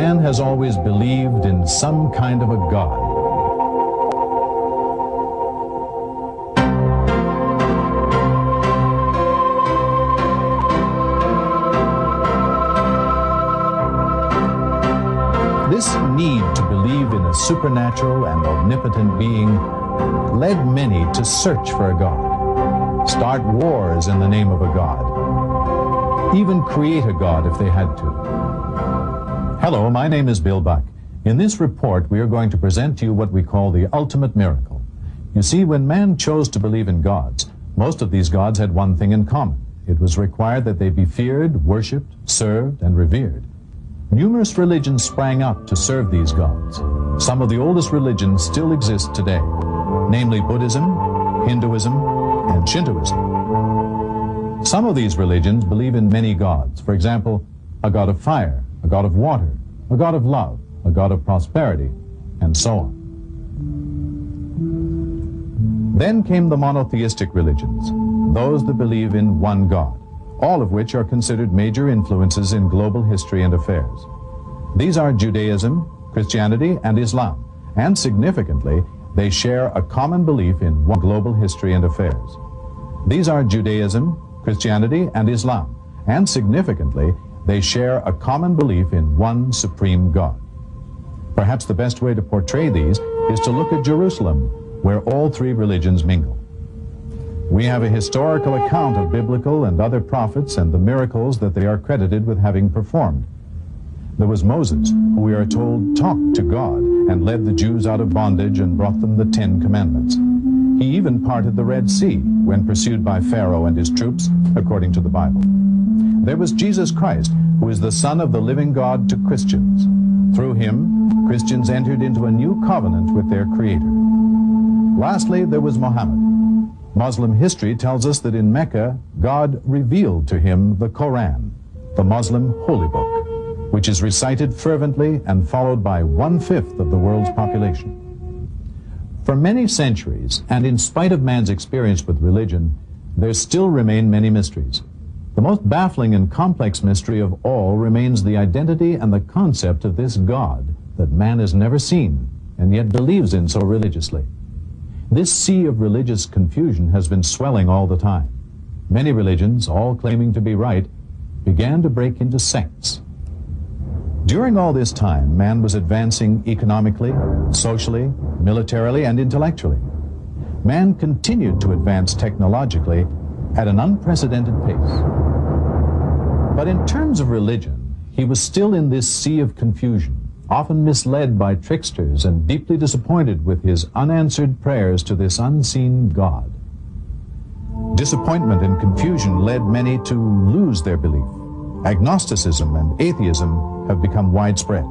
Man has always believed in some kind of a God. This need to believe in a supernatural and omnipotent being led many to search for a God, start wars in the name of a God, even create a God if they had to. Hello, my name is Bill Buck. In this report, we are going to present to you what we call the ultimate miracle. You see, when man chose to believe in gods, most of these gods had one thing in common. It was required that they be feared, worshipped, served, and revered. Numerous religions sprang up to serve these gods. Some of the oldest religions still exist today, namely Buddhism, Hinduism, and Shintoism. Some of these religions believe in many gods. For example, a god of fire, a god of water, a god of love, a god of prosperity, and so on. Then came the monotheistic religions, those that believe in one God, all of which are considered major influences in global history and affairs. These are Judaism, Christianity, and Islam, and significantly, they share a common belief in one global history and affairs. These are Judaism, Christianity, and Islam, and significantly, they share a common belief in one supreme God. Perhaps the best way to portray these is to look at Jerusalem, where all three religions mingle. We have a historical account of biblical and other prophets and the miracles that they are credited with having performed. There was Moses, who we are told talked to God and led the Jews out of bondage and brought them the 10 Commandments. He even parted the Red Sea when pursued by Pharaoh and his troops, according to the Bible. There was Jesus Christ, who is the Son of the living God to Christians. Through him, Christians entered into a new covenant with their Creator. Lastly, there was Muhammad. Muslim history tells us that in Mecca, God revealed to him the Quran, the Muslim holy book, which is recited fervently and followed by 1/5 of the world's population. For many centuries, and in spite of man's experience with religion, there still remain many mysteries. The most baffling and complex mystery of all remains the identity and the concept of this God that man has never seen and yet believes in so religiously. This sea of religious confusion has been swelling all the time. Many religions, all claiming to be right, began to break into sects. During all this time, man was advancing economically, socially, militarily, and intellectually. Man continued to advance technologically at an unprecedented pace. But in terms of religion, he was still in this sea of confusion, often misled by tricksters and deeply disappointed with his unanswered prayers to this unseen God. Disappointment and confusion led many to lose their belief. Agnosticism and atheism have become widespread.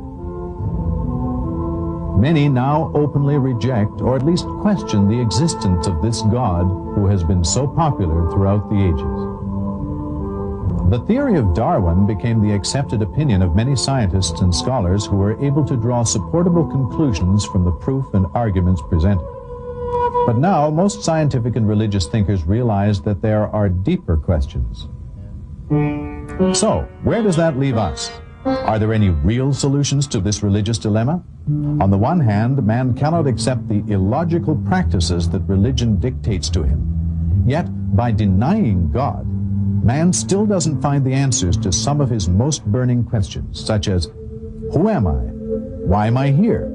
Many now openly reject or at least question the existence of this God who has been so popular throughout the ages. The theory of Darwin became the accepted opinion of many scientists and scholars who were able to draw supportable conclusions from the proof and arguments presented. But now, most scientific and religious thinkers realize that there are deeper questions. So, where does that leave us? Are there any real solutions to this religious dilemma? On the one hand, man cannot accept the illogical practices that religion dictates to him. Yet, by denying God, man still doesn't find the answers to some of his most burning questions, such as, who am I? Why am I here?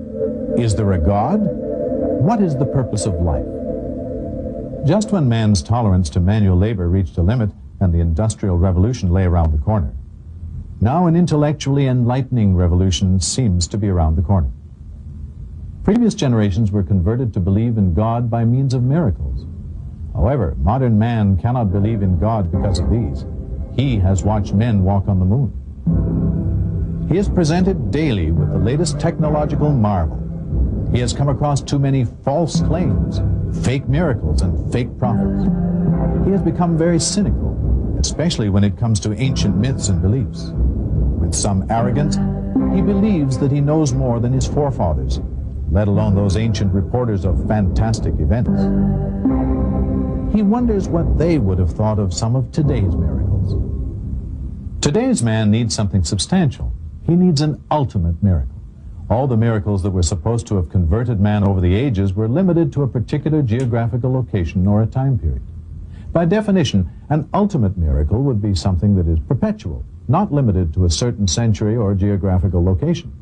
Is there a God? What is the purpose of life? Just when man's tolerance to manual labor reached a limit and the Industrial Revolution lay around the corner, now an intellectually enlightening revolution seems to be around the corner. Previous generations were converted to believe in God by means of miracles. However, modern man cannot believe in God because of these. He has watched men walk on the moon. He is presented daily with the latest technological marvel. He has come across too many false claims, fake miracles, and fake prophets. He has become very cynical, especially when it comes to ancient myths and beliefs. With some arrogance, he believes that he knows more than his forefathers, let alone those ancient reporters of fantastic events. He wonders what they would have thought of some of today's miracles. Today's man needs something substantial. He needs an ultimate miracle. All the miracles that were supposed to have converted man over the ages were limited to a particular geographical location or a time period. By definition, an ultimate miracle would be something that is perpetual, not limited to a certain century or geographical location.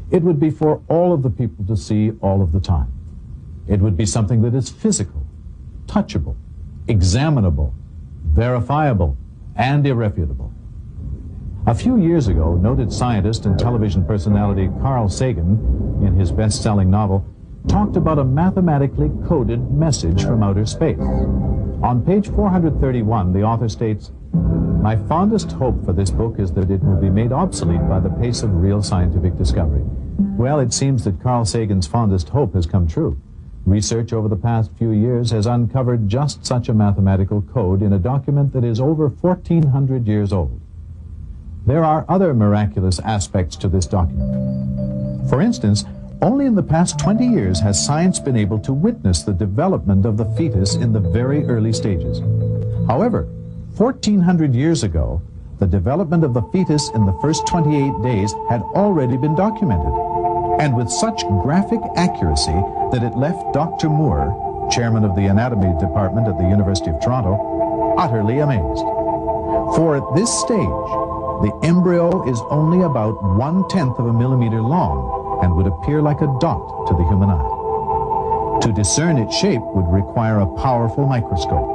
It would be for all of the people to see all of the time. It would be something that is physical, touchable, examinable, verifiable, and irrefutable. A few years ago, noted scientist and television personality Carl Sagan, in his best-selling novel, talked about a mathematically coded message from outer space. On page 431, the author states, "My fondest hope for this book is that it will be made obsolete by the pace of real scientific discovery." Well, it seems that Carl Sagan's fondest hope has come true. Research over the past few years has uncovered just such a mathematical code in a document that is over 1,400 years old. There are other miraculous aspects to this document. For instance, only in the past 20 years has science been able to witness the development of the fetus in the very early stages. However, 1,400 years ago, the development of the fetus in the first 28 days had already been documented, and with such graphic accuracy that it left Dr. Moore, chairman of the anatomy department at the University of Toronto, utterly amazed. For at this stage, the embryo is only about 1/10 of a millimeter long and would appear like a dot to the human eye. To discern its shape would require a powerful microscope.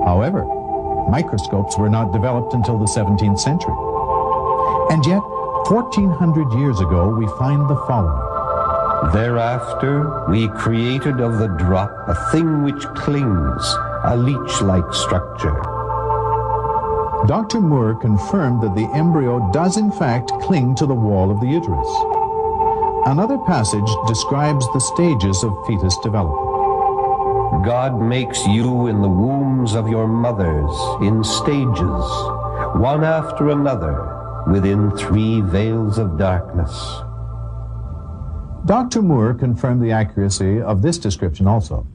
However, microscopes were not developed until the 17th century. And yet, 1,400 years ago, we find the following. Thereafter, we created of the drop a thing which clings, a leech-like structure. Dr. Moore confirmed that the embryo does in fact cling to the wall of the uterus. Another passage describes the stages of fetus development. God makes you in the wombs of your mothers in stages, one after another, within 3 veils of darkness. Dr. Moore confirmed the accuracy of this description also.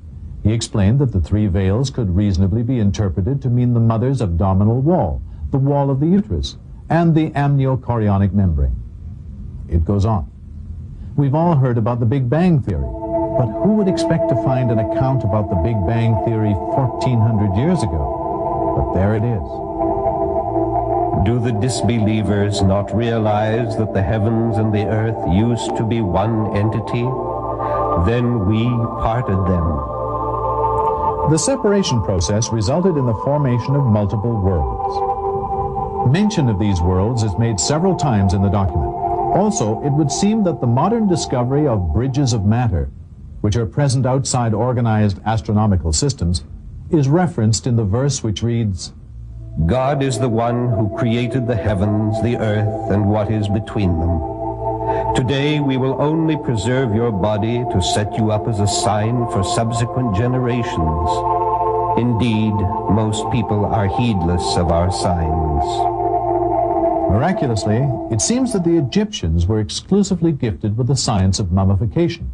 He explained that the 3 veils could reasonably be interpreted to mean the mother's abdominal wall, the wall of the uterus, and the amniochorionic membrane. It goes on. We've all heard about the Big Bang Theory, but who would expect to find an account about the Big Bang Theory 1,400 years ago? But there it is. Do the disbelievers not realize that the heavens and the earth used to be one entity? Then we parted them. The separation process resulted in the formation of multiple worlds. Mention of these worlds is made several times in the document. Also, it would seem that the modern discovery of bridges of matter, which are present outside organized astronomical systems, is referenced in the verse which reads, God is the one who created the heavens, the earth, and what is between them. Today we will only preserve your body to set you up as a sign for subsequent generations. Indeed, most people are heedless of our signs. Miraculously, it seems that the Egyptians were exclusively gifted with the science of mummification.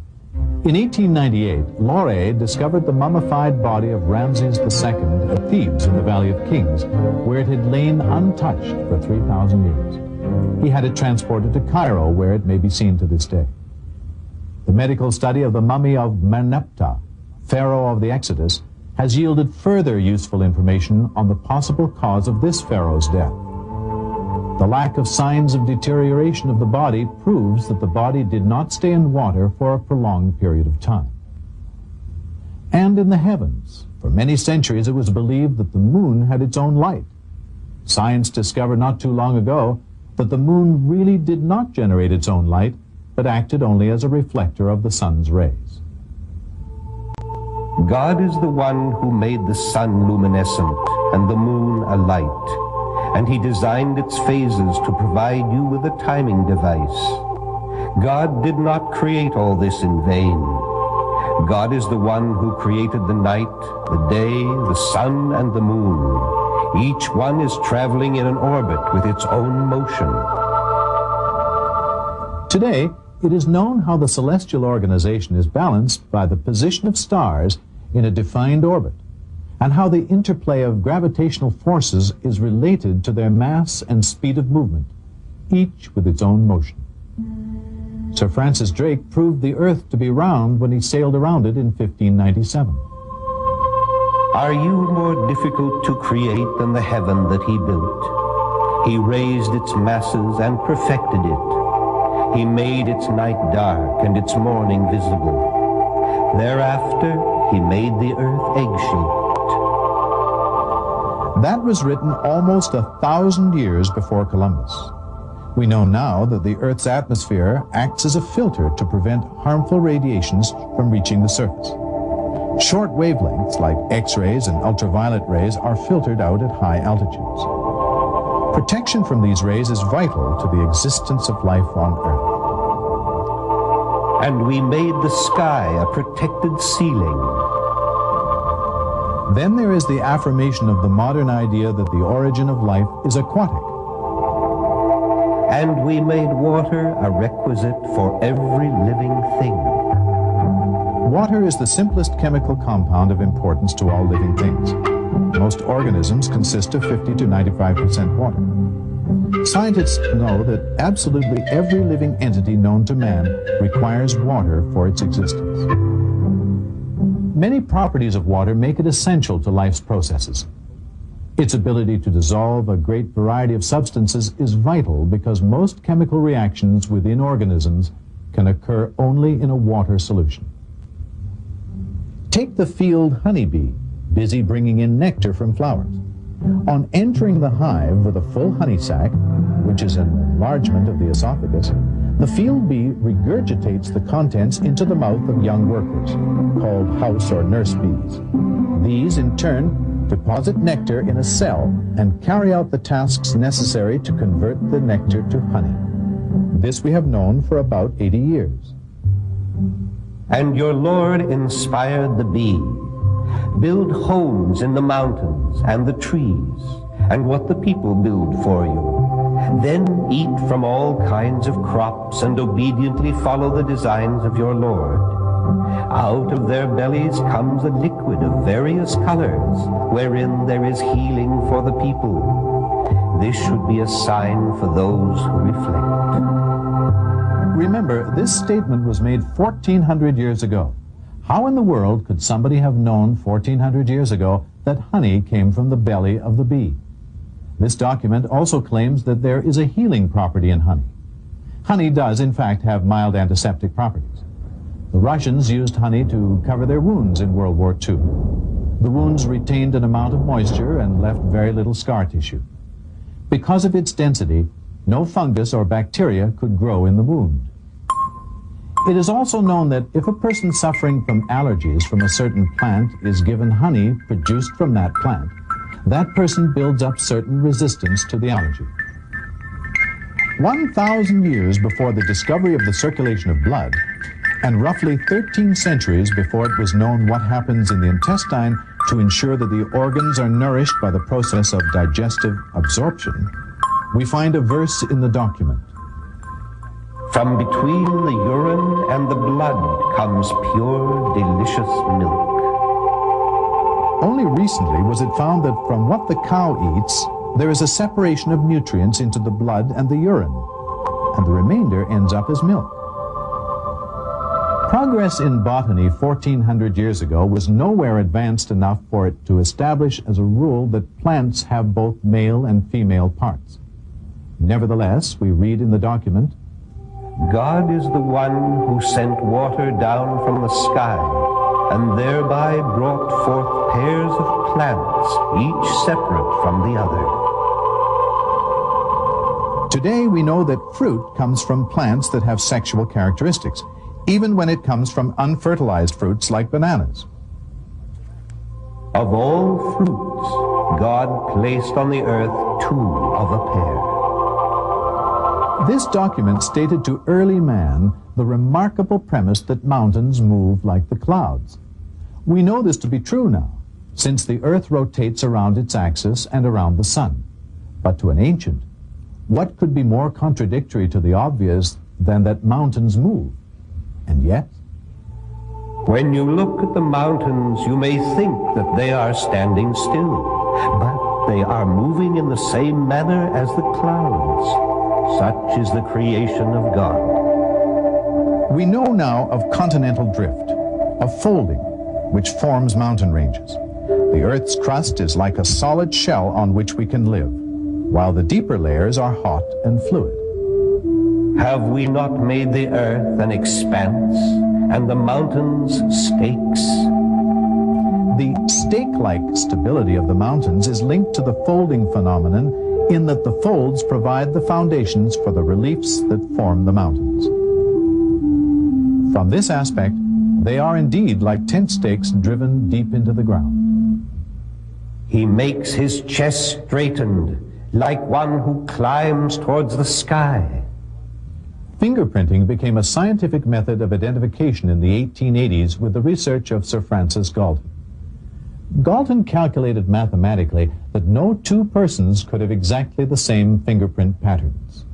In 1898, Laurie discovered the mummified body of Ramses II at Thebes in the Valley of Kings, where it had lain untouched for 3,000 years. He had it transported to Cairo, where it may be seen to this day. The medical study of the mummy of Merneptah, pharaoh of the Exodus, has yielded further useful information on the possible cause of this pharaoh's death. The lack of signs of deterioration of the body proves that the body did not stay in water for a prolonged period of time. And in the heavens, for many centuries it was believed that the moon had its own light. Science discovered not too long ago that the moon really did not generate its own light, but acted only as a reflector of the sun's rays. God is the one who made the sun luminescent and the moon a light, and he designed its phases to provide you with a timing device. God did not create all this in vain. God is the one who created the night, the day, the sun, and the moon. Each one is traveling in an orbit with its own motion. Today, it is known how the celestial organization is balanced by the position of stars in a defined orbit, and how the interplay of gravitational forces is related to their mass and speed of movement. each with its own motion. Sir Francis Drake proved the earth to be round when he sailed around it in 1597. Are you more difficult to create than the heaven that he built? He raised its masses and perfected it. He made its night dark and its morning visible. Thereafter, he made the earth egg-shaped. That was written almost 1,000 years before Columbus. We know now that the Earth's atmosphere acts as a filter to prevent harmful radiations from reaching the surface. Short wavelengths like X-rays and ultraviolet rays are filtered out at high altitudes. Protection from these rays is vital to the existence of life on Earth. And we made the sky a protected ceiling. Then there is the affirmation of the modern idea that the origin of life is aquatic. And we made water a requisite for every living thing. Water is the simplest chemical compound of importance to all living things. Most organisms consist of 50 to 95% water. Scientists know that absolutely every living entity known to man requires water for its existence. Many properties of water make it essential to life's processes. Its ability to dissolve a great variety of substances is vital because most chemical reactions within organisms can occur only in a water solution. Take the field honeybee, busy bringing in nectar from flowers. On entering the hive with a full honey sac, which is an enlargement of the esophagus, the field bee regurgitates the contents into the mouth of young workers, called house or nurse bees. These, in turn, deposit nectar in a cell and carry out the tasks necessary to convert the nectar to honey. This we have known for about 80 years. And your Lord inspired the bee. Build homes in the mountains and the trees, and what the people build for you. Then eat from all kinds of crops and obediently follow the designs of your Lord. Out of their bellies comes a liquid of various colors, wherein there is healing for the people. This should be a sign for those who reflect. Remember, this statement was made 1,400 years ago. How in the world could somebody have known 1,400 years ago that honey came from the belly of the bee? This document also claims that there is a healing property in honey. Honey does, in fact, have mild antiseptic properties. The Russians used honey to cover their wounds in World War II. The wounds retained an amount of moisture and left very little scar tissue. Because of its density, no fungus or bacteria could grow in the wound. It is also known that if a person suffering from allergies from a certain plant is given honey produced from that plant, that person builds up certain resistance to the allergy. 1,000 years before the discovery of the circulation of blood, and roughly 13 centuries before it was known what happens in the intestine to ensure that the organs are nourished by the process of digestive absorption, we find a verse in the document. From between the urine and the blood comes pure, delicious milk. Only recently was it found that from what the cow eats, there is a separation of nutrients into the blood and the urine, and the remainder ends up as milk. Progress in botany 1,400 years ago was nowhere advanced enough for it to establish as a rule that plants have both male and female parts. Nevertheless, we read in the document, God is the one who sent water down from the sky, and thereby brought forth pairs of plants, each separate from the other. Today we know that fruit comes from plants that have sexual characteristics, even when it comes from unfertilized fruits like bananas. Of all fruits, God placed on the earth 2 of a pair. This document stated to early man the remarkable premise that mountains move like the clouds. We know this to be true now, since the earth rotates around its axis and around the sun. But to an ancient, what could be more contradictory to the obvious than that mountains move? And yet, when you look at the mountains, you may think that they are standing still, but they are moving in the same manner as the clouds. Such is the creation of God. We know now of continental drift, of folding, which forms mountain ranges. The Earth's crust is like a solid shell on which we can live, while the deeper layers are hot and fluid. Have we not made the earth an expanse, and the mountains stakes? The stake-like stability of the mountains is linked to the folding phenomenon in that the folds provide the foundations for the reliefs that form the mountains. From this aspect, they are indeed like tent stakes driven deep into the ground. He makes his chest straightened, like one who climbs towards the sky. Fingerprinting became a scientific method of identification in the 1880s with the research of Sir Francis Galton. Galton calculated mathematically that no two persons could have exactly the same fingerprint patterns.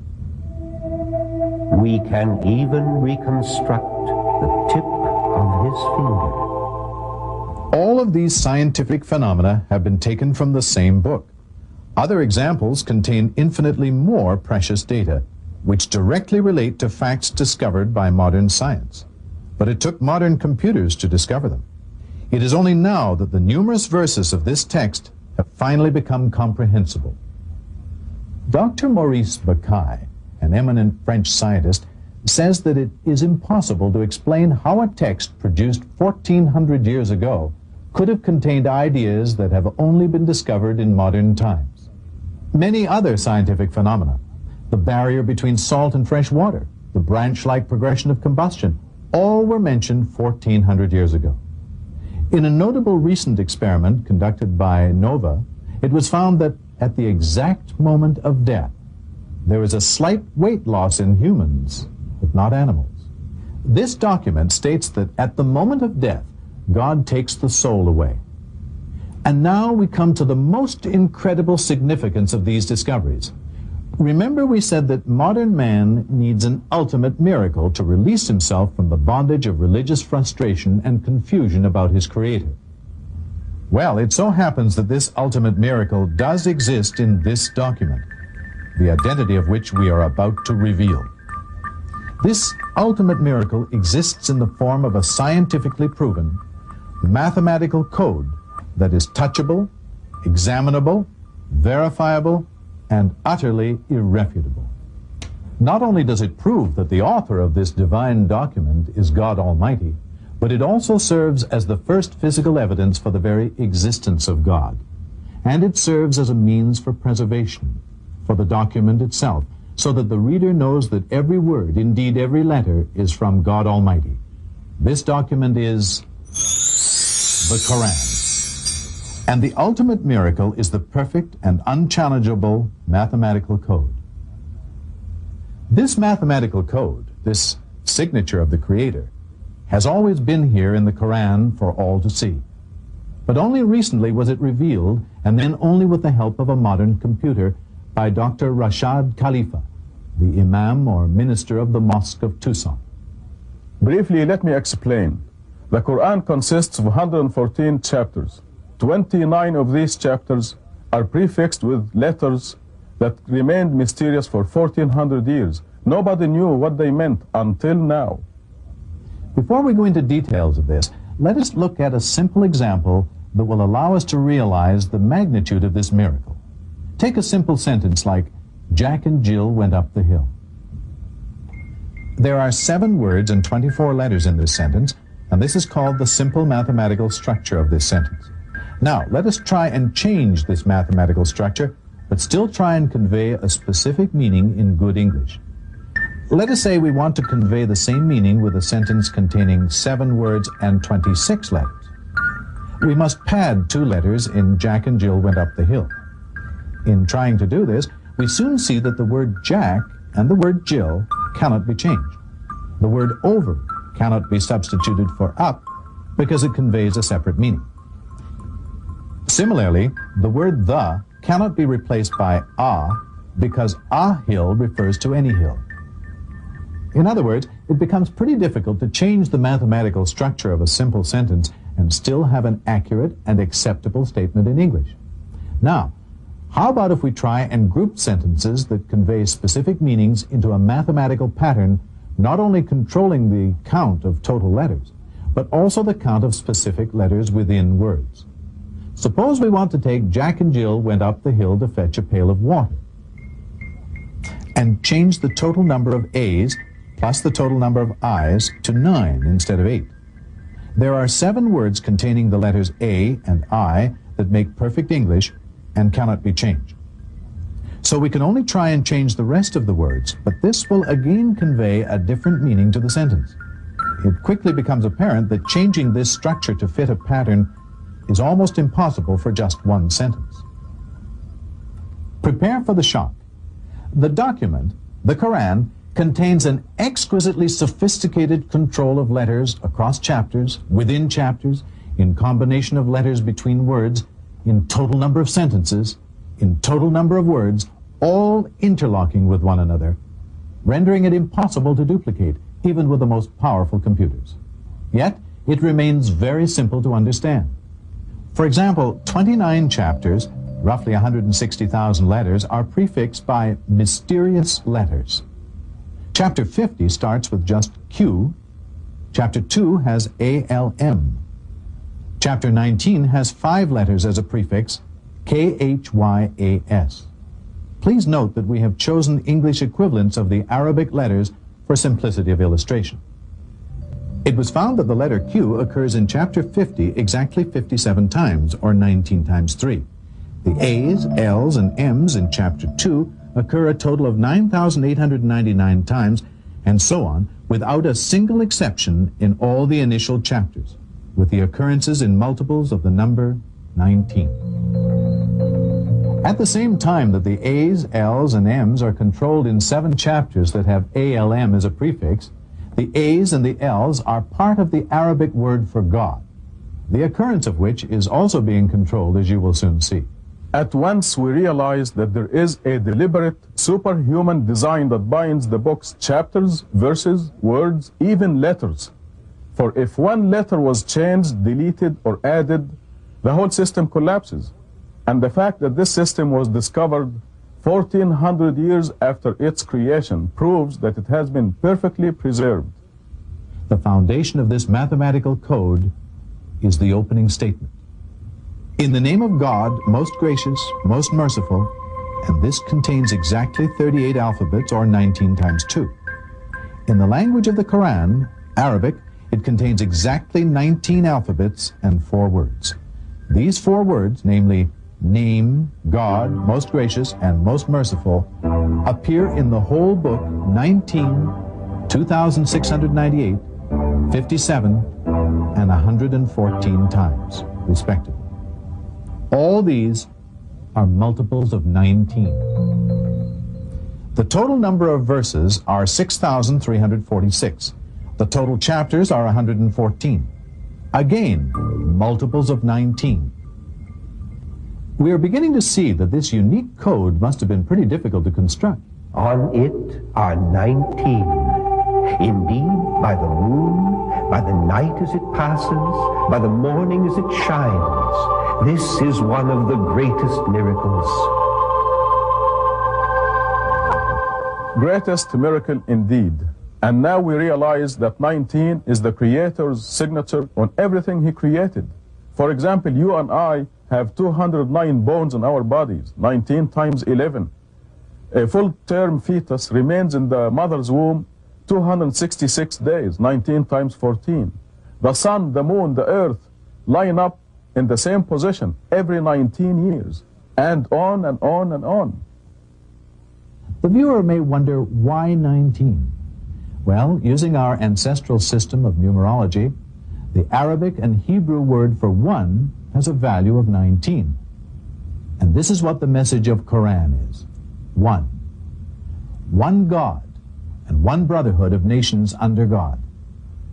We can even reconstruct the tip of his finger. All of these scientific phenomena have been taken from the same book. Other examples contain infinitely more precious data, which directly relate to facts discovered by modern science. But it took modern computers to discover them. It is only now that the numerous verses of this text have finally become comprehensible. Dr. Maurice Bucaille, an eminent French scientist, says that it is impossible to explain how a text produced 1400 years ago could have contained ideas that have only been discovered in modern times. Many other scientific phenomena, the barrier between salt and fresh water, the branch-like progression of combustion, all were mentioned 1400 years ago. In a notable recent experiment conducted by NOVA, it was found that at the exact moment of death, there was a slight weight loss in humans, but not animals. This document states that at the moment of death, God takes the soul away. And now we come to the most incredible significance of these discoveries. Remember, we said that modern man needs an ultimate miracle to release himself from the bondage of religious frustration and confusion about his Creator. Well, it so happens that this ultimate miracle does exist in this document, the identity of which we are about to reveal. This ultimate miracle exists in the form of a scientifically proven mathematical code that is touchable, examinable, verifiable, and utterly irrefutable. Not only does it prove that the author of this divine document is God Almighty, but it also serves as the first physical evidence for the very existence of God. And it serves as a means for preservation, for the document itself, so that the reader knows that every word, indeed every letter, is from God Almighty. This document is the Quran. And the ultimate miracle is the perfect and unchallengeable mathematical code. This mathematical code, this signature of the Creator, has always been here in the Quran for all to see. But only recently was it revealed, and then only with the help of a modern computer, by Dr. Rashad Khalifa, the Imam or minister of the Mosque of Tucson. Briefly, let me explain. The Quran consists of 114 chapters. 29 of these chapters are prefixed with letters that remained mysterious for 1400 years. Nobody knew what they meant until now. Before we go into details of this, let us look at a simple example that will allow us to realize the magnitude of this miracle. Take a simple sentence like, Jack and Jill went up the hill. There are 7 words and 24 letters in this sentence, and this is called the simple mathematical structure of this sentence. Now, let us try and change this mathematical structure, but still try and convey a specific meaning in good English. Let us say we want to convey the same meaning with a sentence containing 7 words and 26 letters. We must pad 2 letters in Jack and Jill went up the hill. In trying to do this, we soon see that the word Jack and the word Jill cannot be changed. The word over cannot be substituted for up because it conveys a separate meaning. Similarly, the word the cannot be replaced by a because a hill refers to any hill. In other words, it becomes pretty difficult to change the mathematical structure of a simple sentence and still have an accurate and acceptable statement in English. Now, How about if we try and group sentences that convey specific meanings into a mathematical pattern, not only controlling the count of total letters, but also the count of specific letters within words? Suppose we want to take Jack and Jill went up the hill to fetch a pail of water, and change the total number of A's plus the total number of I's to 9 instead of 8. There are 7 words containing the letters A and I that make perfect English and cannot be changed. So we can only try and change the rest of the words, but this will again convey a different meaning to the sentence. It quickly becomes apparent that changing this structure to fit a pattern is almost impossible for just one sentence. Prepare for the shock. The document, the Quran, contains an exquisitely sophisticated control of letters across chapters, within chapters, in combination of letters between words, in total number of sentences, in total number of words, all interlocking with one another, rendering it impossible to duplicate, even with the most powerful computers. Yet, it remains very simple to understand. For example, 29 chapters, roughly 160,000 letters, are prefixed by mysterious letters. Chapter 50 starts with just Q. Chapter 2 has ALM. Chapter 19 has 5 letters as a prefix, KHYAS. Please note that we have chosen English equivalents of the Arabic letters for simplicity of illustration. It was found that the letter Q occurs in chapter 50 exactly 57 times, or 19 times 3. The A's, L's, and M's in chapter 2 occur a total of 9,899 times, and so on, without a single exception in all the initial chapters, with the occurrences in multiples of the number 19. At the same time that the A's, L's, and M's are controlled in 7 chapters that have ALM as a prefix, the A's and the L's are part of the Arabic word for God, the occurrence of which is also being controlled, as you will soon see. At once we realize that there is a deliberate, superhuman design that binds the book's chapters, verses, words, even letters. For if one letter was changed, deleted, or added, the whole system collapses. And the fact that this system was discovered 1,400 years after its creation proves that it has been perfectly preserved. The foundation of this mathematical code is the opening statement. In the name of God, most gracious, most merciful, and this contains exactly 38 alphabets, or 19 times 2. In the language of the Quran, Arabic, it contains exactly 19 alphabets and 4 words. These 4 words, namely name, God, most gracious, and most merciful, appear in the whole book 19, 2,698, 57, and 114 times, respectively. All these are multiples of 19. The total number of verses are 6,346. The total chapters are 114. Again, multiples of 19. We are beginning to see that this unique code must have been pretty difficult to construct. On it are 19. Indeed, by the moon, by the night as it passes, by the morning as it shines, this is one of the greatest miracles. Greatest miracle indeed. And now we realize that 19 is the Creator's signature on everything He created. For example, you and I have 209 bones in our bodies, 19 times 11. A full-term fetus remains in the mother's womb 266 days, 19 times 14. The sun, the moon, the earth line up in the same position every 19 years, and on and on and on. The viewer may wonder, why 19? Well, using our ancestral system of numerology, the Arabic and Hebrew word for 1 has a value of 19. And this is what the message of Quran is. 1. One God and one brotherhood of nations under God.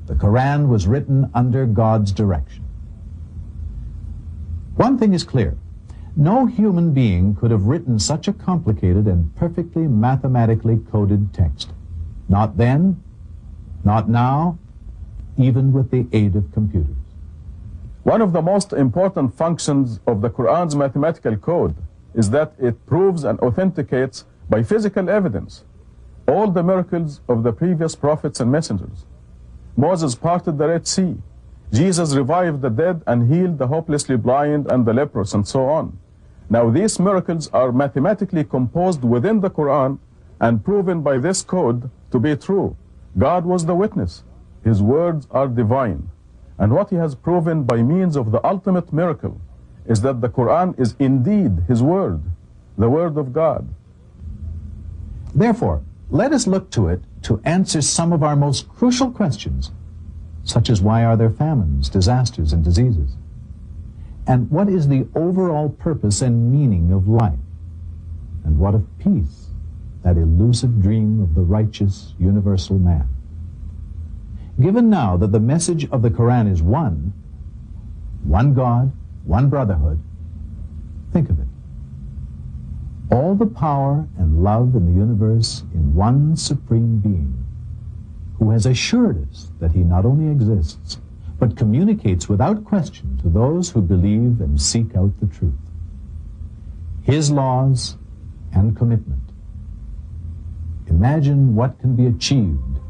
The Quran was written under God's direction. One thing is clear. No human being could have written such a complicated and perfectly mathematically coded text. Not then, not now, even with the aid of computers. One of the most important functions of the Quran's mathematical code is that it proves and authenticates by physical evidence all the miracles of the previous prophets and messengers. Moses parted the Red Sea. Jesus revived the dead and healed the hopelessly blind and the leprous, and so on. Now these miracles are mathematically composed within the Quran and proven by this code to be true. God was the witness. His words are divine. And what he has proven by means of the ultimate miracle is that the Quran is indeed his word, the word of God. Therefore, let us look to it to answer some of our most crucial questions, such as why are there famines, disasters, and diseases? And what is the overall purpose and meaning of life? And what of peace, that elusive dream of the righteous, universal man? Given now that the message of the Quran is one God, one brotherhood, think of it. All the power and love in the universe in one supreme being, who has assured us that he not only exists, but communicates without question to those who believe and seek out the truth. His laws and commitment. Imagine what can be achieved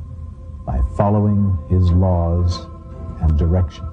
by following his laws and direction.